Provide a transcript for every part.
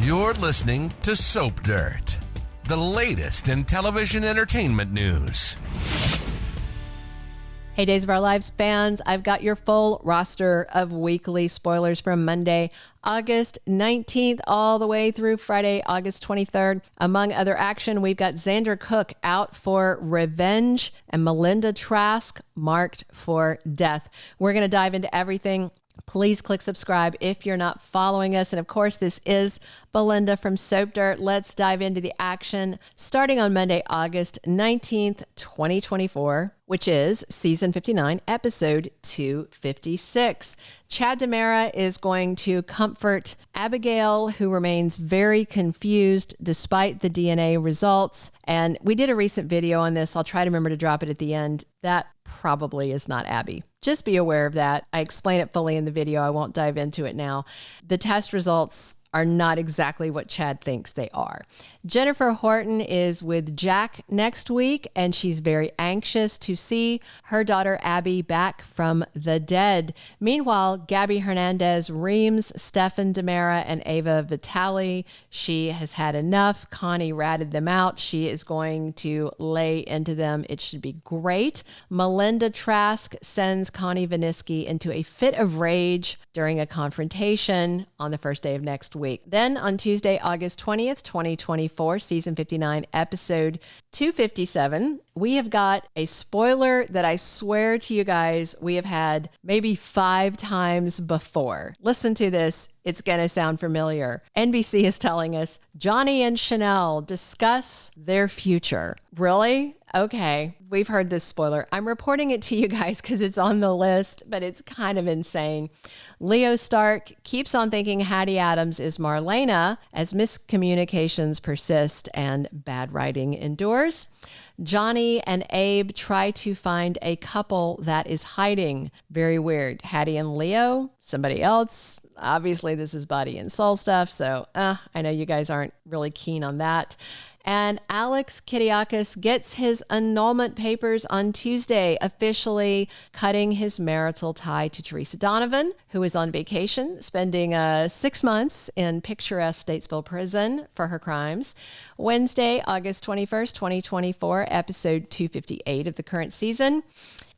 You're listening to Soap Dirt, the latest in television entertainment news. Hey, Days of Our Lives fans, I've got your full roster of weekly spoilers from Monday, August 19th, all the way through Friday, August 23rd. Among other action, we've got Xander Cook out for revenge and Melinda Trask marked for death. We're going to dive into everything. Please click subscribe if you're not following us. And of course, this is Belinda from Soap Dirt. Let's dive into the action starting on Monday, August 19th, 2024, which is season 59, episode 256. Chad DiMera is going to comfort Abigail, who remains very confused despite the DNA results. And we did a recent video on this. I'll try to remember to drop it at the end. That probably is not Abby. Just be aware of that. I explain it fully in the video. I won't dive into it now. The test results are not exactly what Chad thinks they are. Jennifer Horton is with Jack next week, and she's very anxious to see her daughter Abby back from the dead. Meanwhile, Gabi Hernandez reams Stefan DiMera and Ava Vitali. She has had enough. Connie ratted them out. She is going to lay into them. It should be great. Melinda Trask sends Connie Vinisky into a fit of rage during a confrontation on the first day of next week. Then on Tuesday, August 20th, 2024, season 59, episode 257, we have got a spoiler that I swear to you guys, we have had maybe 5 times before. Listen to this. It's going to sound familiar. NBC is telling us Johnny and Chanel discuss their future. Really? Okay, we've heard this spoiler. I'm reporting it to you guys because it's on the list, but it's kind of insane. Leo Stark keeps on thinking Hattie Adams is Marlena as miscommunications persist and bad writing endures. Johnny and Abe try to find a couple that is hiding. Very weird. Hattie and Leo, somebody else. Obviously, this is body and soul stuff, so I know you guys aren't really keen on that. And Alex Kiriakis gets his annulment papers on Tuesday, officially cutting his marital tie to Theresa Donovan, who is on vacation, spending 6 months in picturesque Statesville prison for her crimes. Wednesday, August 21st, 2024, episode 258 of the current season.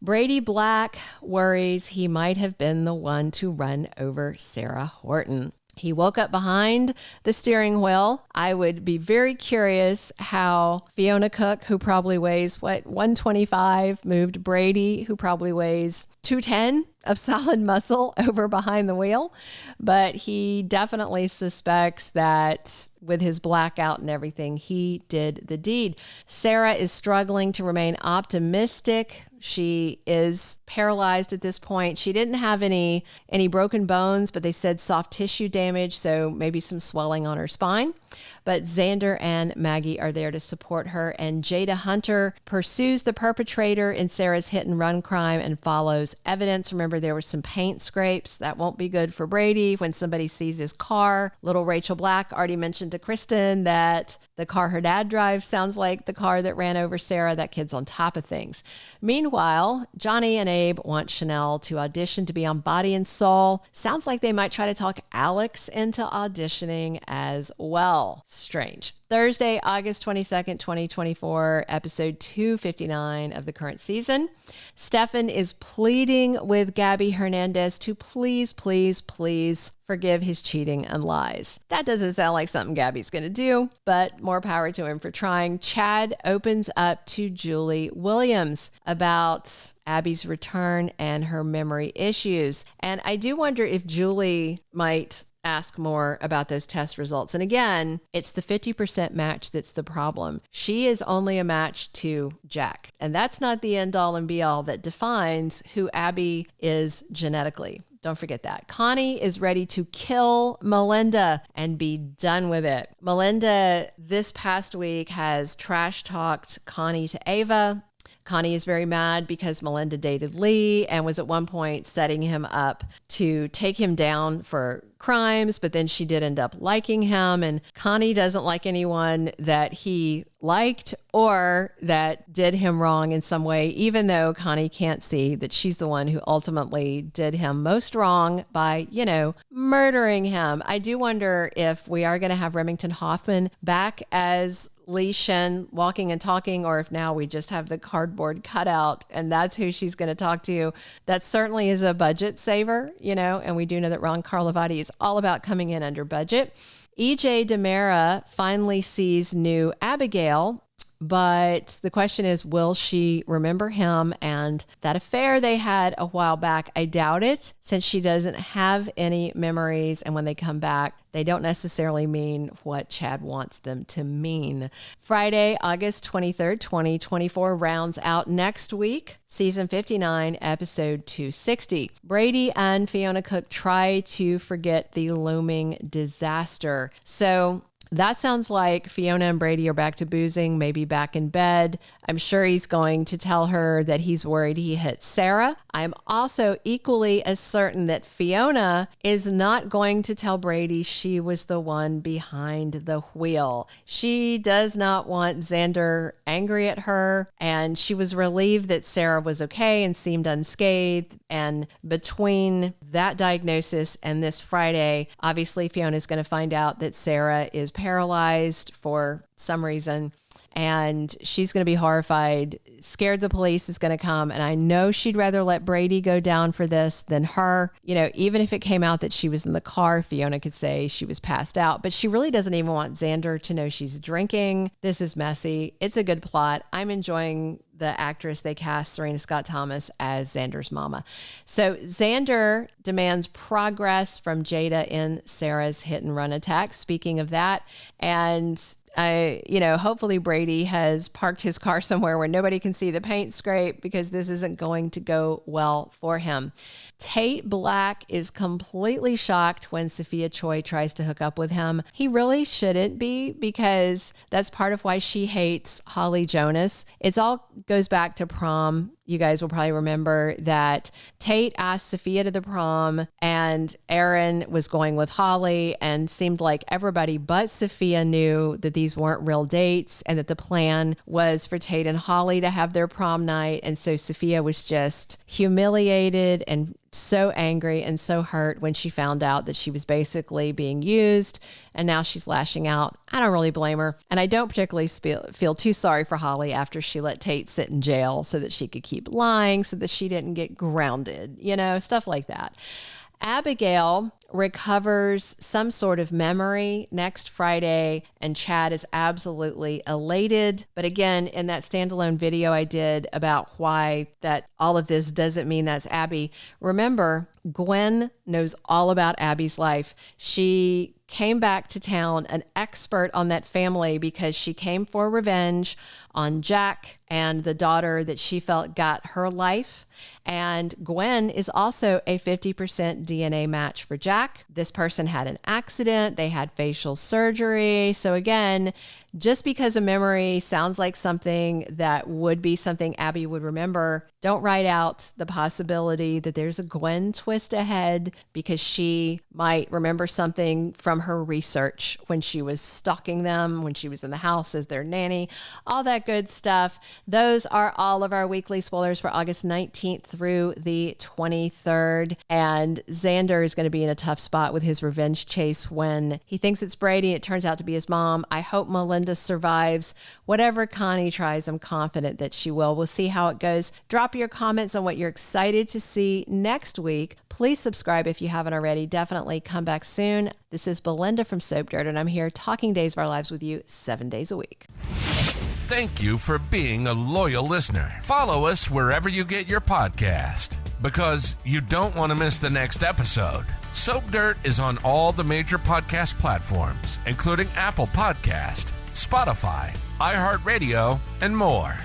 Brady Black worries he might have been the one to run over Sarah Horton. He woke up behind the steering wheel. I would be very curious how Fiona Cook, who probably weighs, 125, moved Brady, who probably weighs 210 of solid muscle over behind the wheel. But he definitely suspects that with his blackout and everything, he did the deed. Sarah is struggling to remain optimistic. She is paralyzed at this point. She didn't have any broken bones, but they said soft tissue damage, so maybe some swelling on her spine. But Xander and Maggie are there to support her, and Jada Hunter pursues the perpetrator in Sarah's hit and run crime and follows evidence. Remember, there were some paint scrapes. That won't be good for Brady when somebody sees his car. Little Rachel Black already mentioned to Kristen that the car her dad drives sounds like the car that ran over Sarah. That kid's on top of things. Meanwhile, Johnny and Abe want Chanel to audition to be on Body and Soul. Sounds like they might try to talk Alex into auditioning as well. Strange. Thursday, August 22nd, 2024, episode 259 of the current season. Stefan is pleading with Gabi Hernandez to please forgive his cheating and lies. That doesn't sound like something Gabi's going to do, but more power to him for trying. Chad opens up to Julie Williams about Abby's return and her memory issues. And I do wonder if Julie might ask more about those test results. And again, it's the 50% match that's the problem. She is only a match to Jack. And that's not the end all and be all that defines who Abby is genetically. Don't forget that. Connie is ready to kill Melinda and be done with it. Melinda this past week has trash talked Connie to Ava. Connie is very mad because Melinda dated Lee and was at one point setting him up to take him down for crimes, but then she did end up liking him. And Connie doesn't like anyone that he liked or that did him wrong in some way, even though Connie can't see that she's the one who ultimately did him most wrong by, murdering him. I do wonder if we are going to have Remington Hoffman back as Li Shen walking and talking, or if now we just have the cardboard cutout and that's who she's going to talk to. That certainly is a budget saver, and we do know that Ron Carlivati is all about coming in under budget. EJ DiMera finally sees new Abigail, but the question is, will she remember him and that affair they had a while back? I doubt it, since she doesn't have any memories, and when they come back, they don't necessarily mean what Chad wants them to mean. Friday, August 23rd, 2024 rounds out next week, season 59, episode 260. Brady and Fiona Cook try to forget the looming disaster. So that sounds like Fiona and Brady are back to boozing, maybe back in bed. I'm sure he's going to tell her that he's worried he hit Sarah. I'm also equally as certain that Fiona is not going to tell Brady she was the one behind the wheel. She does not want Xander angry at her, and she was relieved that Sarah was okay and seemed unscathed. And between that diagnosis and this Friday, obviously Fiona is going to find out that Sarah is paralyzed for some reason, and she's going to be horrified, scared the police is going to come. And I know she'd rather let Brady go down for this than her. Even if it came out that she was in the car, Fiona could say she was passed out, but she really doesn't even want Xander to know she's drinking. This is messy. It's a good plot. I'm enjoying the actress they cast, Serena Scott Thomas, as Xander's mama. So Xander demands progress from Jada in Sarah's hit and run attack. Speaking of that, and hopefully Brady has parked his car somewhere where nobody can see the paint scrape, because this isn't going to go well for him. Tate Black is completely shocked when Sophia Choi tries to hook up with him. He really shouldn't be, because that's part of why she hates Holly Jonas. It all goes back to prom. You guys will probably remember that Tate asked Sophia to the prom, and Aaron was going with Holly, and seemed like everybody but Sophia knew that these weren't real dates and that the plan was for Tate and Holly to have their prom night. And so Sophia was just humiliated and so angry and so hurt when she found out that she was basically being used, and now she's lashing out. I don't really blame her, and I don't particularly feel too sorry for Holly after she let Tate sit in jail so that she could keep lying, so that she didn't get grounded, stuff like that. Abigail recovers some sort of memory next Friday, and Chad is absolutely elated. But again, in that standalone video I did about why that all of this doesn't mean that's Abby, remember, Gwen knows all about Abby's life. She came back to town an expert on that family because she came for revenge on Jack and the daughter that she felt got her life. And Gwen is also a 50% DNA match for Jack. This person had an accident. They had facial surgery. So again, just because a memory sounds like something that would be something Abby would remember, don't write out the possibility that there's a Gwen twist ahead, because she might remember something from her research when she was stalking them, when she was in the house as their nanny, all that good stuff. Those are all of our weekly spoilers for August 19th through the 23rd. And Xander is going to be in a tough spot with his revenge chase when he thinks it's Brady. It turns out to be his mom. I hope Melinda survives. Whatever Connie tries, I'm confident that she will. We'll see how it goes. Drop your comments on what you're excited to see next week. Please subscribe if you haven't already. Definitely come back soon. This is Belinda from Soap Dirt, and I'm here talking Days of Our Lives with you 7 days a week. Thank you for being a loyal listener. Follow us wherever you get your podcast, because you don't want to miss the next episode. Soap Dirt is on all the major podcast platforms, including Apple Podcast, Spotify, iHeartRadio, and more.